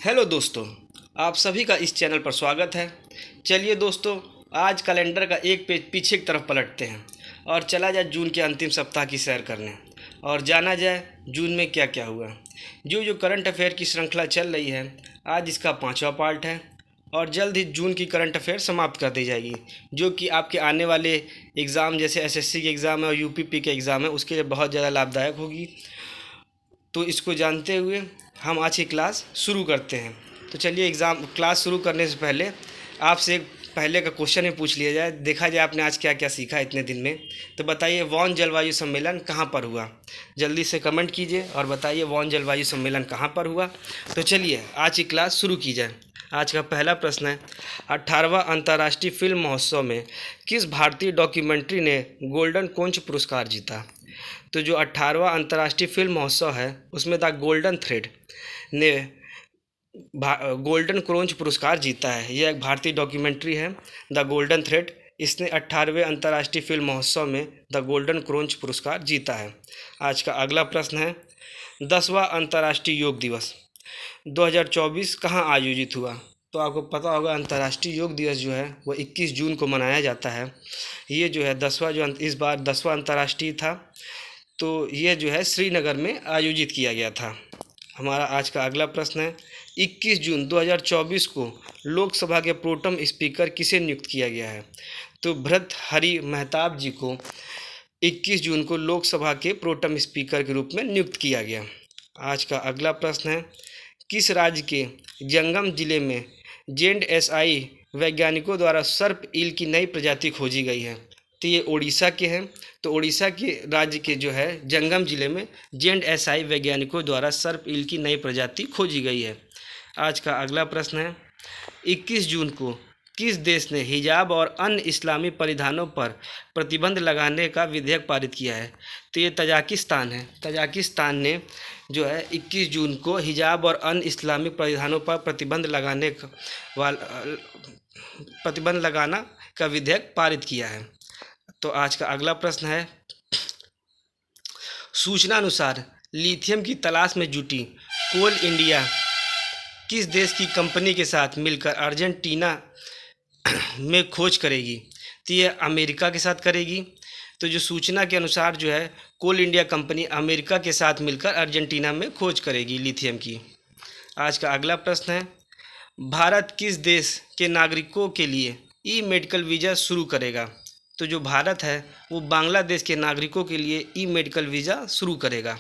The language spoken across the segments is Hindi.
हेलो दोस्तों, आप सभी का इस चैनल पर स्वागत है। चलिए दोस्तों, आज कैलेंडर का एक पेज पीछे की तरफ पलटते हैं और चला जाए जून के अंतिम सप्ताह की सैर करने और जाना जाए जून में क्या क्या हुआ। जो करंट अफेयर की श्रृंखला चल रही है, आज इसका 5वां पार्ट है और जल्द ही जून की करंट अफेयर समाप्त कर दी जाएगी, जो कि आपके आने वाले एग्ज़ाम जैसे एसएससी के एग्ज़ाम है और यूपीपी के एग्ज़ाम है उसके लिए बहुत ज़्यादा लाभदायक होगी। तो इसको जानते हुए हम आज की क्लास शुरू करते हैं। तो चलिए क्लास शुरू करने से पहले आपसे एक पहले का क्वेश्चन ही पूछ लिया जाए, देखा जाए आपने आज क्या क्या सीखा इतने दिन में। तो बताइए, वॉन जलवायु सम्मेलन कहाँ पर हुआ? जल्दी से कमेंट कीजिए और बताइए वॉन जलवायु सम्मेलन कहाँ पर हुआ। तो चलिए आज की क्लास शुरू की जाए। आज का पहला प्रश्न है, 18वां अंतर्राष्ट्रीय फिल्म महोत्सव में किस भारतीय डॉक्यूमेंट्री ने गोल्डन कोंच पुरस्कार जीता? तो जो 18वां अंतर्राष्ट्रीय फिल्म महोत्सव है उसमें द गोल्डन थ्रेड ने गोल्डन क्रोंच पुरस्कार जीता है। यह एक भारतीय डॉक्यूमेंट्री है, द गोल्डन थ्रेड। इसने 18वें अंतर्राष्ट्रीय फिल्म महोत्सव में द गोल्डन क्रोंच पुरस्कार जीता है। आज का अगला प्रश्न है, 10वां अंतर्राष्ट्रीय योग दिवस 2024 कहाँ आयोजित हुआ? तो आपको पता होगा अंतर्राष्ट्रीय योग दिवस जो है वो 21 जून को मनाया जाता है। ये जो है इस बार 10वां अंतर्राष्ट्रीय था, तो ये जो है श्रीनगर में आयोजित किया गया था। हमारा आज का अगला प्रश्न है, 21 जून 2024 को लोकसभा के प्रोटेम स्पीकर किसे नियुक्त किया गया है? तो भर्तृहरि महताब जी को 21 जून को लोकसभा के प्रोटेम स्पीकर के रूप में नियुक्त किया गया। आज का अगला प्रश्न है, किस राज्य के जंगम जिले में जेड-एस-आई वैज्ञानिकों द्वारा सर्प ईल की नई प्रजाति खोजी गई है? तो ये उड़ीसा के हैं। तो उड़ीसा के राज्य के जो है जंगम जिले में जेड-एस-आई वैज्ञानिकों द्वारा सर्प ईल की नई प्रजाति खोजी गई है। आज का अगला प्रश्न है, 21 जून को किस देश ने हिजाब और अन्य इस्लामी परिधानों पर प्रतिबंध लगाने का विधेयक पारित किया है? तो ये तजाकिस्तान है। तजाकिस्तान ने जो है 21 जून को हिजाब और अन्य इस्लामी परिधानों पर प्रतिबंध लगाना का विधेयक पारित किया है। तो आज का अगला प्रश्न है, सूचना अनुसार लिथियम की तलाश में जुटी कोल इंडिया किस देश की कंपनी के साथ मिलकर अर्जेंटीना में खोज करेगी? तो ये अमेरिका के साथ करेगी। तो जो सूचना के अनुसार जो है कोल इंडिया कंपनी अमेरिका के साथ मिलकर अर्जेंटीना में खोज करेगी लिथियम की। आज का अगला प्रश्न है, भारत किस देश के नागरिकों के लिए ई मेडिकल वीज़ा शुरू करेगा? तो जो भारत है वो बांग्लादेश के नागरिकों के लिए ई मेडिकल वीज़ा शुरू करेगा।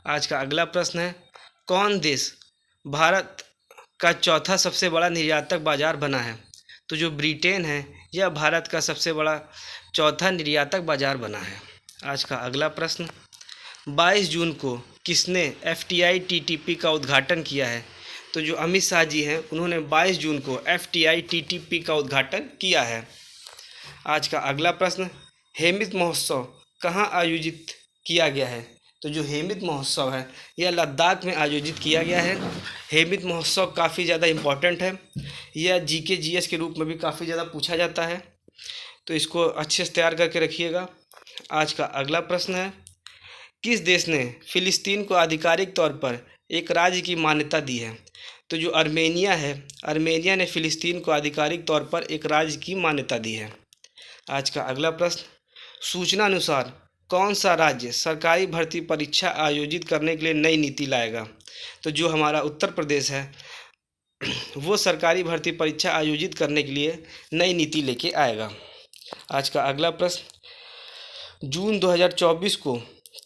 आज का अगला प्रश्न है, कौन देश भारत का चौथा सबसे बड़ा निर्यातक बाजार बना है? तो जो ब्रिटेन है यह भारत का सबसे बड़ा चौथा निर्यातक बाजार बना है। आज का अगला प्रश्न, 22 जून को किसने FTI TTP का उद्घाटन किया है? तो जो अमित शाह जी हैं उन्होंने 22 जून को FTI TTP का उद्घाटन किया है। आज का अगला प्रश्न, हेमित महोत्सव कहाँ आयोजित किया गया है? तो जो हेमित महोत्सव है यह लद्दाख में आयोजित किया गया है। हेमित महोत्सव काफ़ी ज़्यादा इम्पॉर्टेंट है, यह GK GS के रूप में भी काफ़ी ज़्यादा पूछा जाता है, तो इसको अच्छे से तैयार करके रखिएगा। आज का अगला प्रश्न है, किस देश ने फ़िलिस्तीन को आधिकारिक तौर पर एक राज्य की मान्यता दी है? तो जो आर्मेनिया है, आर्मेनिया ने फ़िलिस्तीन को आधिकारिक तौर पर एक राज्य की मान्यता दी है। आज का अगला प्रश्न, सूचना अनुसार कौन सा राज्य सरकारी भर्ती परीक्षा आयोजित करने के लिए नई नीति लाएगा? तो जो हमारा उत्तर प्रदेश है वो सरकारी भर्ती परीक्षा आयोजित करने के लिए नई नीति लेके आएगा। आज का अगला प्रश्न, जून 2024 को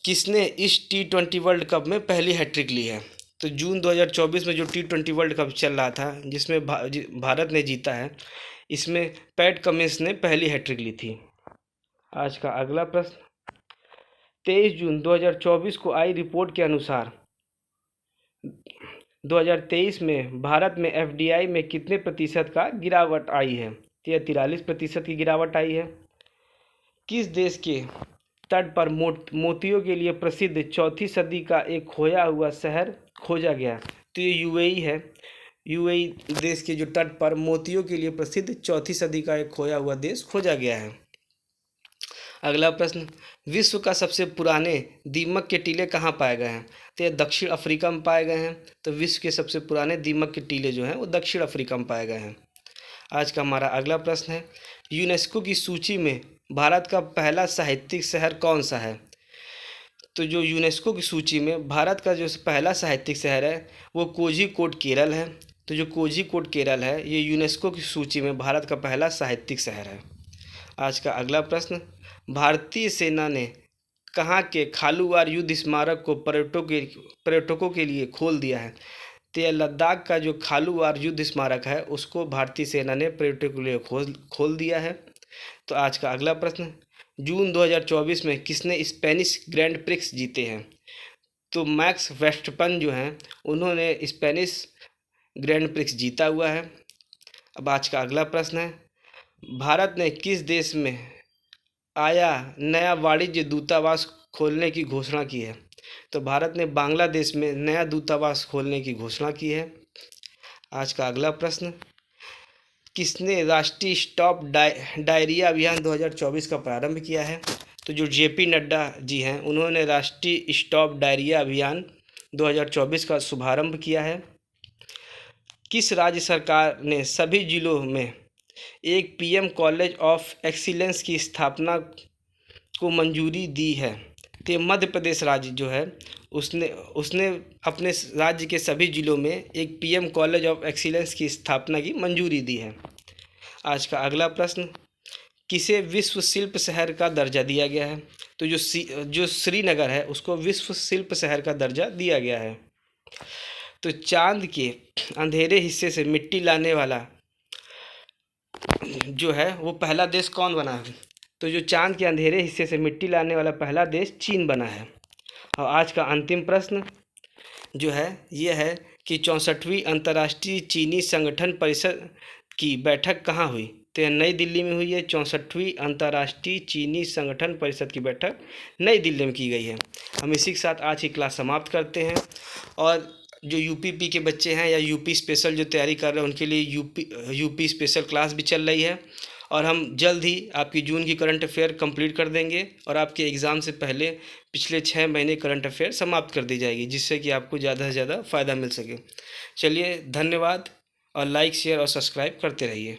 किसने इस T20 वर्ल्ड कप में पहली हैट्रिक ली है? तो जून 2024 में जो T20 वर्ल्ड कप चल रहा था जिसमें भारत ने जीता है, इसमें पैट कमिंस ने पहली हैट्रिक ली थी। आज का अगला प्रश्न, 23 जून 2024 को आई रिपोर्ट के अनुसार 2023 में भारत में FDI में कितने प्रतिशत का गिरावट आई है? तो यह 43% की गिरावट आई है। किस देश के तट पर मोतियों के लिए प्रसिद्ध 4वीं सदी का एक खोया हुआ शहर खोजा गया? तो ये UAE है। UAE देश के जो तट पर मोतियों के लिए प्रसिद्ध 4वीं सदी का एक खोया हुआ देश खोजा गया है। अगला प्रश्न, विश्व का सबसे पुराने दीमक के टीले कहाँ पाए गए हैं? तो ये दक्षिण अफ्रीका में पाए गए हैं। तो विश्व के सबसे पुराने दीमक के टीले जो हैं वो दक्षिण अफ्रीका में पाए गए हैं। आज का हमारा अगला प्रश्न है, यूनेस्को की सूची में भारत का पहला साहित्यिक शहर कौन सा है? तो जो यूनेस्को की सूची में भारत का जो पहला साहित्यिक शहर है वो कोझीकोड केरल है। तो जो कोझीकोड केरल है ये यूनेस्को की सूची में भारत का पहला साहित्यिक शहर है। आज का अगला प्रश्न, भारतीय सेना ने कहाँ के खालूवार युद्ध स्मारक को पर्यटकों के लिए खोल दिया है? तो यह लद्दाख का जो खालूवार युद्ध स्मारक है उसको भारतीय सेना ने पर्यटकों के लिए खोल दिया है। तो आज का अगला प्रश्न, जून 2024 में किसने स्पेनिश ग्रैंड प्रिक्स जीते हैं? तो मैक्स वेस्टपन जो हैं उन्होंने स्पेनिश ग्रैंड प्रिक्स जीता हुआ है। अब आज का अगला प्रश्न है, भारत ने किस देश में आया नया वाणिज्य दूतावास खोलने की घोषणा की है? तो भारत ने बांग्लादेश में नया दूतावास खोलने की घोषणा की है। आज का अगला प्रश्न, किसने राष्ट्रीय स्टॉप डायरिया अभियान 2024 का प्रारंभ किया है? तो जो जेपी नड्डा जी हैं उन्होंने राष्ट्रीय स्टॉप डायरिया अभियान 2024 का शुभारंभ किया है। किस राज्य सरकार ने सभी जिलों में एक पीएम कॉलेज ऑफ एक्सीलेंस की स्थापना को मंजूरी दी है? तो मध्य प्रदेश राज्य जो है उसने उसने अपने राज्य के सभी जिलों में एक पीएम कॉलेज ऑफ एक्सीलेंस की स्थापना की मंजूरी दी है। आज का अगला प्रश्न, किसे विश्व शिल्प शहर का दर्जा दिया गया है? तो जो श्रीनगर है उसको विश्व शिल्प शहर का दर्जा दिया गया है। तो चांद के अंधेरे हिस्से से मिट्टी लाने वाला जो है वो पहला देश कौन बना है? तो जो चांद के अंधेरे हिस्से से मिट्टी लाने वाला पहला देश चीन बना है। और आज का अंतिम प्रश्न जो है ये है कि 64वीं अंतर्राष्ट्रीय चीनी संगठन परिषद की बैठक कहाँ हुई? तो यह नई दिल्ली में हुई है। 64वीं अंतर्राष्ट्रीय चीनी संगठन परिषद की बैठक नई दिल्ली में की गई है। हम इसी के साथ आज की क्लास समाप्त करते हैं। और जो यूपी के बच्चे हैं या यूपी स्पेशल जो तैयारी कर रहे हैं उनके लिए यूपी स्पेशल क्लास भी चल रही है। और हम जल्द ही आपकी जून की करंट अफेयर कंप्लीट कर देंगे और आपके एग्ज़ाम से पहले पिछले 6 महीने करंट अफेयर समाप्त कर दी जाएगी, जिससे कि आपको ज़्यादा से ज़्यादा फ़ायदा मिल सके। चलिए, धन्यवाद और लाइक शेयर और सब्सक्राइब करते रहिए।